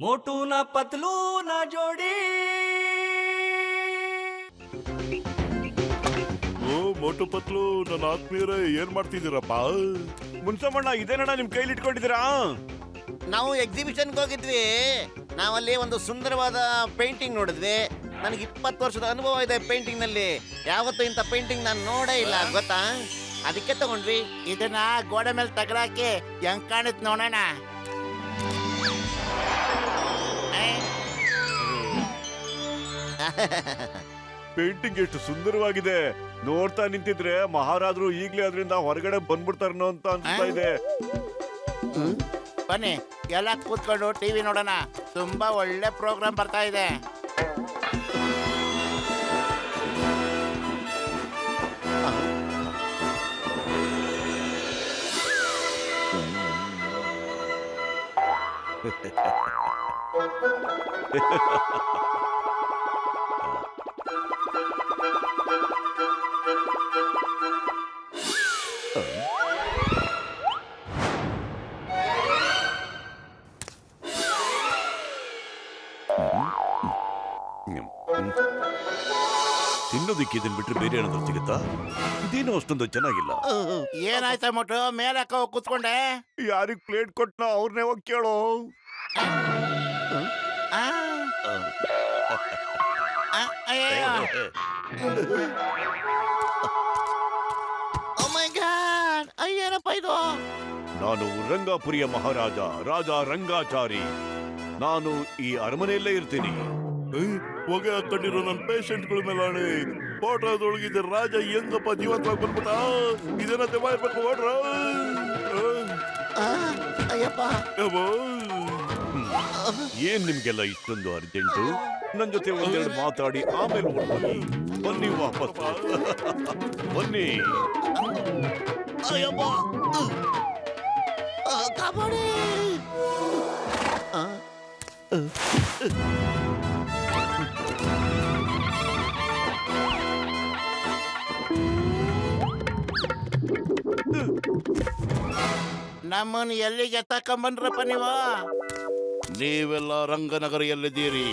मोटू ना पतलू ना जोड़ी। ಓ ಮೋಟು ಪತ್ಲು ನನ್ನ ಆತ್ಮೀಯರೇ ಏನ್ ಮಾಡ್ತಿದ್ದೀರಪ್ಪ? ಮುನ್ಸಮ್ಮಣ್ಣ ಇದೇನಣ್ಣ ನಿಮ್ ಕೈಲಿ ಇಟ್ಕೊಂಡಿದ್ದೀರಾ? ನಾವು ಎಕ್ಸಿಬಿಷನ್ಗೆ ಹೋಗಿದ್ವಿ. ನಾವಲ್ಲಿ ಒಂದು ಸುಂದರವಾದ ಪೇಂಟಿಂಗ್ ನೋಡಿದ್ವಿ. ನನಗೆ 20 ವರ್ಷದ ಅನುಭವ ಇದೆ ಪೇಂಟಿಂಗ್ ನಲ್ಲಿ. ಯಾವತ್ತೂ ಇಂಥ ಪೇಂಟಿಂಗ್ ನಾನು ನೋಡೇ ಇಲ್ಲ, ಗೊತ್ತಾ? ಅದಕ್ಕೆ ತಗೊಂಡ್ವಿ. ಇದನ್ನ ಗೋಡೆ ಮೇಲೆ ತಗಲಾಕಿ ಹೆಂಗ್ ಕಾಣಿತ್ ನೋಡೋಣ. ಪೇಂಟಿಂಗ್ ಎಷ್ಟು ಸುಂದರವಾಗಿದೆ. ನೋಡ್ತಾ ನಿಂತಿದ್ರೆ ಮಹಾರಾಜರು ಈಗ್ಲೇ ಅದರಿಂದ ಹೊರಗಡೆ ಬಂದ್ಬಿಡ್ತಾರನೋ ಅಂತ ಅನ್ಸ್ತಾ ಇದೆ. ಬನ್ನಿ ಎಲ್ಲ ಕೂತ್ಕೊಂಡು ಟಿವಿ ನೋಡೋಣ. ತುಂಬಾ ಒಳ್ಳೆ ಪ್ರೋಗ್ರಾಮ್ ಬರ್ತಾ ಇದೆ. ತಿನ್ನೋದಕ್ಕೆ ಇದನ್ ಬಿಟ್ರೆ ಬೇರೆ ಏನಾದ್ರು ಸಿಗುತ್ತಾ? ಇದೇನೋ ಅಷ್ಟೊಂದು ಚೆನ್ನಾಗಿಲ್ಲ. ಏನಾಯ್ತಾ ಮೊಟ್ಟು ಮೇಲೆ ಕೂತ್ಕೊಂಡೆ? ಯಾರಿಗ್ ಪ್ಲೇಟ್ ಕೊಟ್ನ ಅವ್ರನ್ನೇ ಹೋಗಿ ಕೇಳೋ. ಆ? ಅಯ್ಯಯ್ಯೋ. Oh my God! ಅಯ್ಯೇನಪ್ಪ ಇದು? ನಾನು ರಂಗಾಪುರಿಯ ಮಹಾರಾಜ, ರಾಜ ರಂಗಾಚಾರಿ. ನಾನು ಈ ಅರಮನೆಯಲ್ಲೇ ಇರ್ತೀನಿ. ಹೊಗೆ ಹಾಕೊಂಡಿರೋ ನನ್ನ ಪೇಷಂಟ್ಗಳ ಮೇಲೆ ಫೋಟೋದೊಳಗಿದ್ದ ರಾಜ ಹೆಂಗಪ್ಪ ಜೀವಂತವಾಗಿ ಬಂದ್ಬಿಟ್ಟ. ಇದೇನಂತೆ ಮಾಡ್ಬೇಕು ಓಡ್ರ. ಅಯ್ಯಪ್ಪ, ಏನ್ ನಿಮ್ಗೆಲ್ಲ ಇಷ್ಟೊಂದು ಅರ್ಜೆಂಟು? ನನ್ ಜೊತೆ ಒಂದೆರಡು ಮಾತಾಡಿ ಆಮೇಲೆ ಹೊರಟೋಗಿ ಬನ್ನಿ ವಾಪಸ್. ಬನ್ನಿ. ಅಯ್ಯಪ್ಪ, ಕಾಪಾಡಿ. ನಮ್ಮನ್ ಎಲ್ಲಿಗೆ ತಕೊಂಬಂದ್ರಪ್ಪ ನೀವು? ನೀವೆಲ್ಲ ರಂಗನಗರಿಯಲ್ಲಿದ್ದೀರಿ.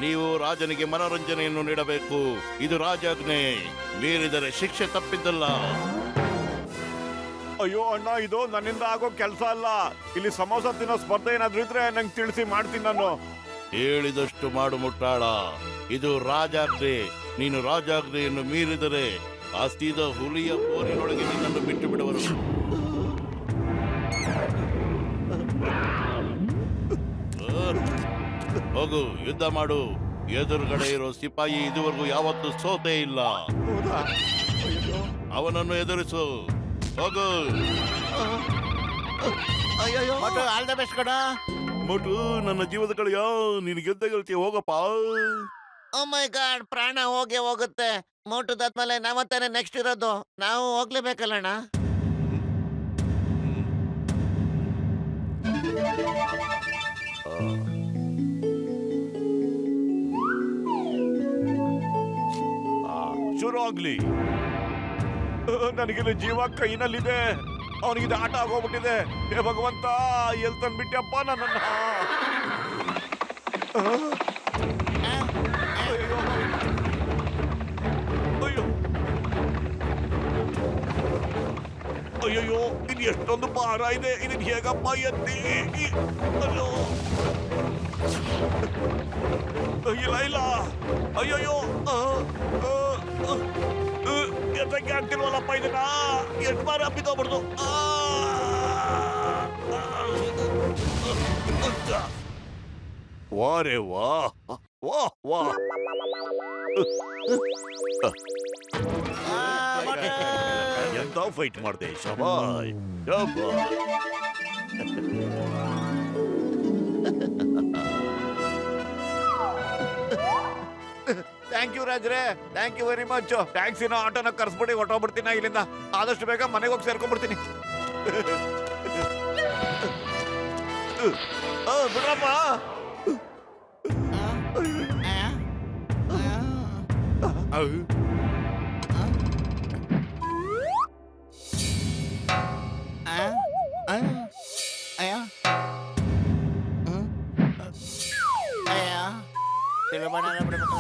ನೀವು ರಾಜನಿಗೆ ಮನೋರಂಜನೆಯನ್ನು ನೀಡಬೇಕು. ಇದು ರಾಜಾಜ್ಞೆ. ಮೀರಿದರೆ ಶಿಕ್ಷೆ ತಪ್ಪಿದ್ದಲ್ಲ. ಅಯ್ಯೋ ಅಣ್ಣ, ಇದು ನನ್ನಿಂದ ಆಗೋ ಕೆಲಸ ಅಲ್ಲ. ಇಲ್ಲಿ ಸಮೋಸ ತಿನ್ನೋ ಸ್ಪರ್ಧೆ ಏನಾದ್ರು ಇದ್ರೆ ನಂಗೆ ತಿಳಿಸಿ, ಮಾಡ್ತೀನಿ ನಾನು. ಹೇಳಿದಷ್ಟು ಮಾಡು ಮುಟ್ಟಾಳ. ಇದು ರಾಜಾಜ್ಞೆ. ನೀನು ರಾಜಾಜ್ಞೆಯನ್ನು ಮೀರಿದರೆ ಆಸ್ತಿದ ಹುಲಿಯ ಬೋರಿನೊಳಗೆ ನಿನ್ನನ್ನು ಬಿಟ್ಟು ಬಿಡುವರು. ಹೋಗು, ಯುದ್ಧ ಮಾಡು. ಎದುರುಗಡೆ ಇರೋ ಸಿಪಾಯಿ ಇದುವರೆಗೂ ಯಾವತ್ತೂ ಸೋತೇ ಇಲ್ಲ. ಅವನನ್ನು ಎದುರಿಸು. ಹೋಗು. ಅಯ್ಯಯ್ಯೋ, ಮೊಟ್ಟು ಆಲ್ ದ ಬೆಸ್ಟ್ ಕಣ. ಮೊಟ್ಟು ನನ್ನ ಜೀವದ ಕಳೆಯ, ನೀನು ಗೆದ್ದ ಗೆಲ್ತಿ. ಹೋಗಪ್ಪ. ಓ ಮೈ ಗಾಡ್, ಪ್ರಾಣ ಹೋಗೇ ಹೋಗುತ್ತೆ. ಮೋಟುದಾದ್ಮೇಲೆ ನಾವತ್ತಾನೆ ನೆಕ್ಸ್ಟ್ ಇರೋದು. ನಾವು ಹೋಗ್ಲೇಬೇಕಲ್ಲಣ್ಣ. ಶುರು ಆಗ್ಲಿ. ನನಗಿಲ್ಲಿ ಜೀವ ಕೈನಲ್ಲಿದೆ. ಅವನಿಗೆ ಆಟ ಆಗೋಗ್ಬಿಟ್ಟಿದೆ. ಹೇ ಭಗವಂತ, ಎಲ್ ತಂದ್ಬಿಟ್ಟಪ್ಪ ನನ್ನನ್ನ. ಅಯ್ಯೋ, ಅಯ್ಯೋ, ಅಯ್ಯಯ್ಯೋ, ಇದು ಎಷ್ಟೊಂದು ಭಾರ ಇದೆ. ಇದನ್ನ ಹೇಗಪ್ಪ ಎತ್ತಿ? ಅಯ್ಯೋ, ಇಲ್ಲ ಇಲ್ಲ, ಅಯ್ಯಯ್ಯೋ, ಎತ್ತಕ್ಕೆ ಆಗ್ತಿಲ್ವಲ್ಲಪ್ಪ ಇದನ್ನ. ಎಷ್ಟು ಬಾರ ಬಿದ್ದೋಗ್ಬಿಡ್ತು. ವಾರೇ ವಾ, ವಾ ವಾ. ಎಂತ ಫೈಟ್ ಮಾಡಿದೆ. ಶಬಾಯ್ ಶಬಾಯ್. ಥ್ಯಾಂಕ್ ಯು ರಾಜ್ರೆ, ಥ್ಯಾಂಕ್ ಯು ವೆರಿ ಮಚ್. ಟ್ಯಾಕ್ಸಿನ ಆಟೋನ ಕರ್ಸ್ಬಿಡಿ ಹೊಟ್ಟೋಗ್ಬಿಡ್ತೀನಿ ಇಲ್ಲಿಂದ. ಆದಷ್ಟು ಬೇಗ ಮನೆಗೆ ಹೋಗಿ ಸೇರ್ಕೊಂಡ್ಬಿಡ್ತೀನಿ. ಬಿಡ್ರಪ್ಪ. ಬನಾನ ಬಿಡ್ಬೇಕು.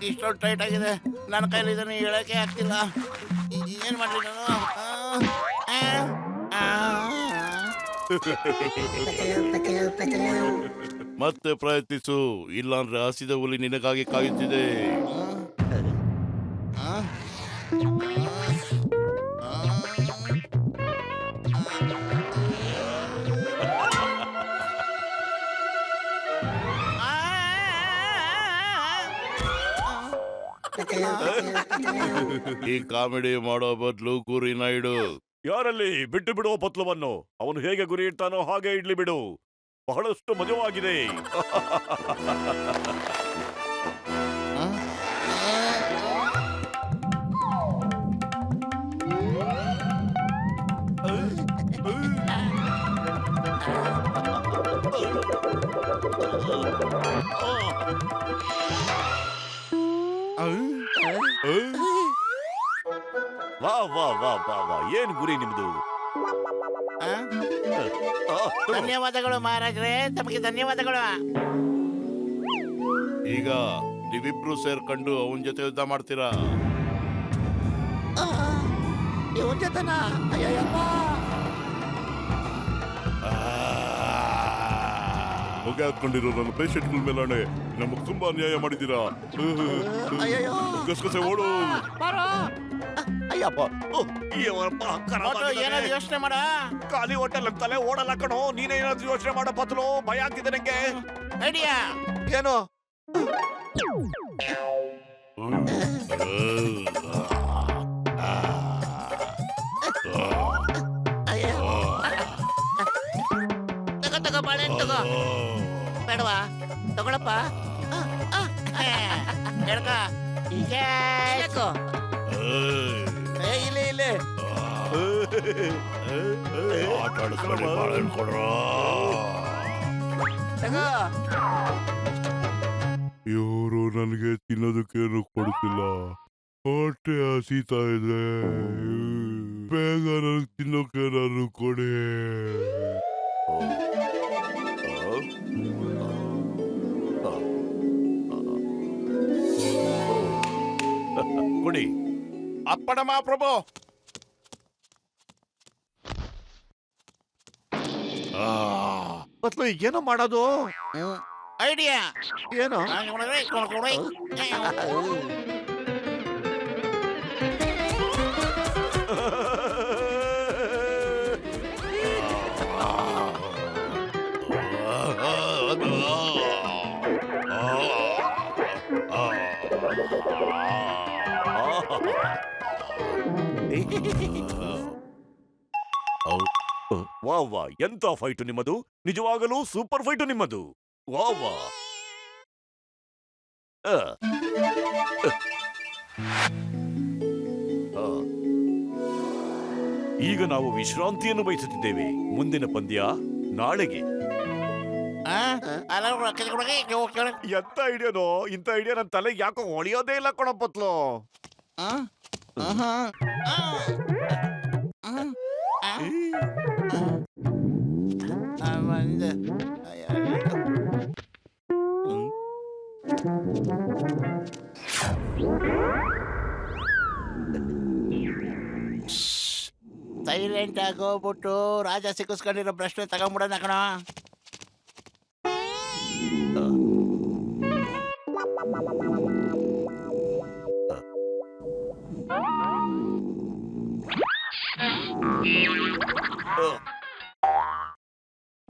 ಇಷ್ಟೊಂದು ಟೈಟ್ ಆಗಿದೆ, ನನ್ನ ಕೈಲಿ ಇದನ್ನು ಹೇಳಕ್ಕೆ ಆಗ್ತಿಲ್ಲ. ಏನ್ ಮಾಡ್ಲಿ ನಾನು? ಮತ್ತೆ ಪ್ರಯತ್ನಿಸು, ಇಲ್ಲಾಂದ್ರೆ ಹಸಿದ ಹುಲಿ ನಿನಗಾಗಿ ಕಾಯುತ್ತಿದೆ. ಈ ಕಾಮಿಡಿ ಮಾಡೋ ಬದಲು ಗುರಿನ ಇಡು. ಯಾರಲ್ಲಿ ಬಿಟ್ಟು ಬಿಡುವ ಪತ್ಲವನ್ನು ಅವನು ಹೇಗೆ ಗುರಿ ಇಡ್ತಾನೋ ಹಾಗೆ ಇಡ್ಲಿ ಬಿಡು. ಬಹಳಷ್ಟು ಮಜವಾಗಿದೆ. ವಾ ವಾ ವಾ ವಾ ವಾ, ಏನ್ ಗುರಿ ನಿಮ್ದು? ಧನ್ಯವಾದಗಳು ಮಹಾರಾಜ್ರೆ, ತಮಗೆ ಧನ್ಯವಾದಗಳು. ಈಗ ನೀವಿಬ್ರು ಸೇರ್ಕೊಂಡು ಅವನ ಜೊತೆ ಯುದ್ಧ ಮಾಡ್ತೀರಾ? ಇವನ್ ಜೊತೆನ? ಅಯ್ಯಪ್ಪ, ಹೊಗೆ ಹಾಕೊಂಡಿರೋ ನನ್ನ ಪೇಷಂಟ್ಗಳ ಮೇಲಾಣೆ ನಮಗ್ ತುಂಬಾ ಅನ್ಯಾಯ ಮಾಡಿದ್ದೀರಾ. ಅಯ್ಯಯ್ಯೋ. ಗಸಗಸೆ ಓಡು. ಅಯ್ಯಪ್ಪ, ಏನಾದ್ರು ಯೋಚನೆ ಮಾಡ. ಖಾಲಿ ಹೋಟೆಲ್ ತಲೆ ಓಡಲ್ಲ ಕಣೋ. ನೀನೇನಾದ್ರೂ ಯೋಚನೆ ಮಾಡೋ ಪತ್ಲು, ಭಯ ಆಗ್ತಿದೆ ನಂಗೆ. ಐಡಿಯಾ ಏನು? ತಗೋ ತಗೋ, ಬಾಳೆಹಣ್ಣು ತಗೋ. ಬೇಡವಾ? ತಗೊಳಪ್ಪ. ಹೇಳ್ಕ ಈಗ ಇಲ್ಲೇ ಇಲ್ಲೇ. ಆಟ ಆಡಿಸ್ಕೊಳ್ಳಿ, ಬಾಳೆಹಣ್ಣು ಕೊಡ್ರೋ. ತಗೋ. ಇವರು ನನಗೆ ತಿನ್ನೋದಕ್ಕೇನು ಕೊಡ್ತಿಲ್ಲ, ಹೊಟ್ಟೆ ಹಸೀತಾ ಇದೆ. ಬೇಗ ನನಗೆ ತಿನ್ನೋಕೆ ನಾನು ಕೊಡಿ. ಕೊಡಿ. ಅಪ್ಪಣ ಮಹಾಪ್ರಭು. ಪತ್ಲು ಈಗೇನೋ ಮಾಡೋದು? ಐಡಿಯಾ ಏನು? ವಾ ವಾ, ಎಂತ ಫೈಟು ನಿಮ್ಮದು! ನಿಜವಾಗಲೂ ಸೂಪರ್ ಫೈಟು ನಿಮ್ಮದು. ವಾ ವಾ. ಈಗ ನಾವು ವಿಶ್ರಾಂತಿಯನ್ನು ಬಯಸುತ್ತಿದ್ದೇವೆ. ಮುಂದಿನ ಪಂದ್ಯ ನಾಳೆಗೆ. ಎಂತ ಐಡಿಯಾನೋ ಇಂಥ ಐಡಿಯಾ ನನ್ನ ತಲೆಗೆ ಯಾಕೋ ಹೊಳಿಯೋದೇ ಇಲ್ಲ ಕಣಪ್ಪತ್ಲು. ಸೈಲೆಂಟ್ ಆಗಿ ಹೋಗ್ಬಿಟ್ಟು ರಾಜ ಸಿಕ್ಕಿಸ್ಕೊಂಡಿರೋ ಪ್ರಶ್ನೆ ತಗೊಂಡ್ಬಿಡೋಣ ಕಣ.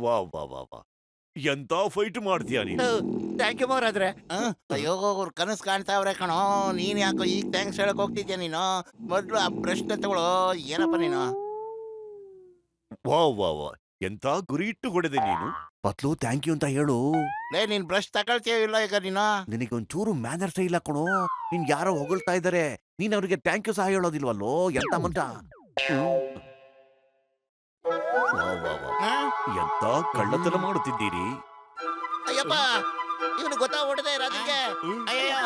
ವಾ ವಾ ವಾ ವಾ, ಎಂತ ಫೈಟ್ ಮಾಡ್ತೀಯ ನೀನು! ಥ್ಯಾಂಕ್ ಯು ಮಹಾರಾಜ್ರೆ. ಅಯ್ಯೋ, ಅವ್ರು ಕನಸು ಕಾಣ್ತಾವ್ರೆ ಕಣೋ. ನೀನ್ ಯಾಕೋ ಈಗ ಥ್ಯಾಂಕ್ಸ್ ಹೇಳಕ್ ಹೋಗ್ತಿದ್ಯಾ ನೀನು? ಮೊದ್ಲು ಆ ಪ್ರಶ್ನೆ ತಗೊಳ್ಳೋ. ಏನಪ್ಪ ನೀನು? ವಾ ವಾ ವಾ, ಎಂತ ಗುರಿ ಇಟ್ಟು ಹೊಡೆದೆ ನೀನು. ಪತ್ಲು ಥ್ಯಾಂಕ್ ಯು ಅಂತ ಹೇಳು. ನೀನ್ ಬ್ರಷ್ ತಗೊಳ್ತೀಯ ಇಲ್ಲ ಈಗ ನೀನು? ನಿನಗೆ ಒಂಚೂರು ಮ್ಯಾನರ್ಸೇ ಇಲ್ಲ ಕಣೋ. ನಿನ್ ಯಾರೋ ಹೊಗಳ್ತಾ ಇದಾರೆ, ನೀನ್ ಅವ್ರಿಗೆ ಥ್ಯಾಂಕ್ ಯು ಸಹ ಹೇಳೋದಿಲ್ವಲ್ಲೋ. ಎಂತ ಮಂಟ. ವಾ ವಾ ವಾ, ಎಂತ ಕಳ್ಳತನ ಮಾಡುತ್ತಿದ್ದೀರಿ! ಅಯ್ಯಪ್ಪ, ಇವನು ಗೊತ್ತಾಗ್ಬಿಡದೆ ರಾಜಕ್ಕೆ. ಅಯ್ಯಯ್ಯೋ.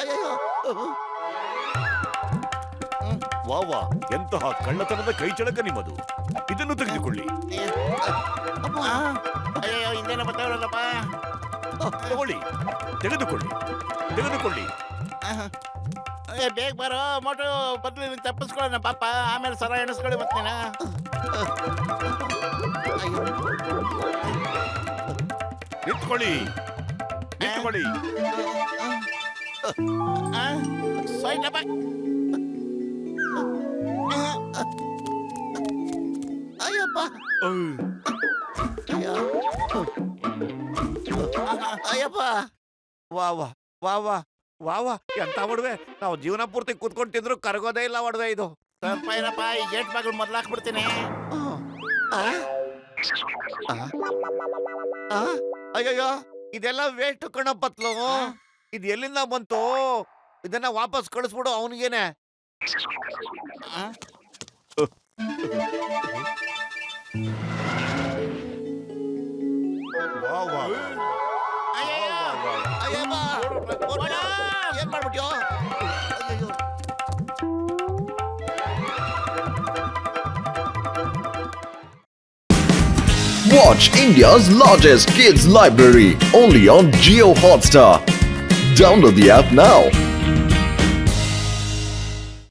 ಅಯ್ಯಯ್ಯೋ. ವಾ ವಾ, ಎಂತಹ ಕಳ್ಳತನದ ಕೈಚಳಕ ನಿಮ್ಮದು. ಇದನ್ನು ತೆಗೆದುಕೊಳ್ಳಿ. ಆ, ಅಯ್ಯೋ ಹಿಂದೆಲ್ಲ ಬರ್ತಾವಲ್ಲಪ್ಪ. ತಗೊಳ್ಳಿ, ತೆಗೆದುಕೊಳ್ಳಿ, ತೆಗೆದುಕೊಳ್ಳಿ. ಬೇಗ ಬರೋ ಮೋಟು ಬದ್ಲು ತಪ್ಪಿಸ್ಕೊಳ್ಳೋಣ ಪಾಪ, ಆಮೇಲೆ ಸರ ಎಣಿಸ್ಕೊಳ್ಳಿ ಬರ್ತೀನ. ನಿಂತ್ಕೊಳ್ಳಿ, ನಿಂತ್ಕೊಳ್ಳಿ. ಸೈಟಪ್ಪ. ಅಯ್ಯಪ್ಪ. ಅಯ್ಯೋ. ಅಯ್ಯಪ್ಪ. ವಾ ವಾ ವಾ ವಾ ವಾ ವಾ, ಎಂತ ಒಡವೆ. ನಾವು ಜೀವನ ಪೂರ್ತಿ ಕೂತ್ಕೊಂಡು ತಿಂದ್ರು ಕರಗೋದೇ ಇಲ್ಲ ಒಡವೆ ಇದು. ಸ್ವಲ್ಪ ಇರಪ್ಪ, ಈ ಗೇಟ್ ಬಾಗಿಲು ಮೊದ್ಲು ಹಾಕ್ಬಿಡ್ತೀನಿ. ಆ? ಆ? ಆ? ಅಯ್ಯಯ್ಯೋ, ಇದೆಲ್ಲ ವೇಸ್ಟ್ ಕಣಪ್ಪತ್ಲು. ಇದು ಎಲ್ಲಿಂದ ಬಂತು? ಇದನ್ನ ವಾಪಸ್ ಕಳಿಸ್ಬಿಡು ಅವನಿಗೇನೆ. ಆ? ವಾ ವಾ. ಅಯ್ಯಯ್ಯೋ. ಅಯ್ಯಪ್ಪ, ಓಡ, ಏನ್ ಮಾಡ್ಬಿಟ್ಯೋ? ಅಯ್ಯಯ್ಯೋ. Watch India's largest kids library only on Geo Hotstar. Download the app now.